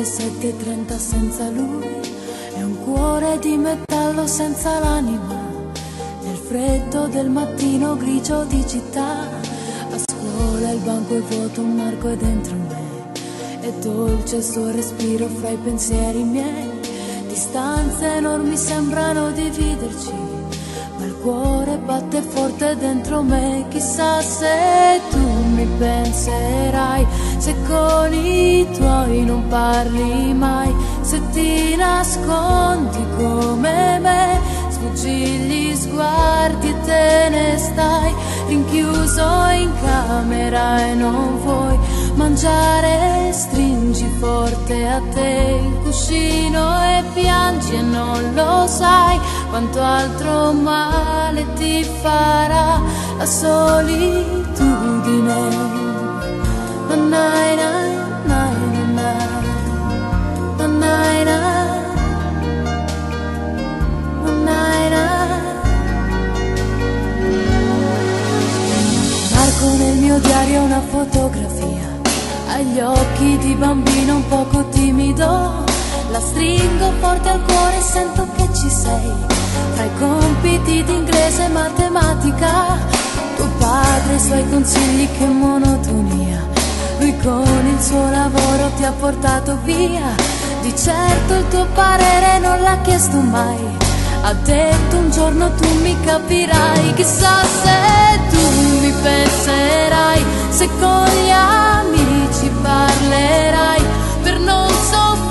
7:30 senza lui, è un cuore di metallo senza l'anima, nel freddo del mattino grigio di città. A scuola il banco è vuoto, un marco è dentro me, è dolce il suo respiro fra i pensieri miei. Distanze enormi sembrano dividerci, ma il cuore batte forte dentro me. Chissà se tu mi penserai, se con i tuoi non parli mai, se ti nascondi come me, sfuggi gli sguardi e te ne stai rinchiuso in camera e non vuoi mangiare. Stringi forte a te il cuscino e piangi e non lo sai quanto altro male ti farà la solitudine. Nanai, nanai, nanai, nanai, nanai, nanai. Marco nel mio diario una fotografia, agli occhi di bambino un poco timido. La stringo forte al cuore e sento che ci sei, tra i compiti di inglese e matematica. Tuo padre e i suoi consigli, che monotonia, lui con il suo lavoro ti ha portato via. Di certo il tuo parere non l'ha chiesto mai, ha detto un giorno tu mi capirai. Chissà se tu mi penserai, se con gli amici parlerai per non soffrire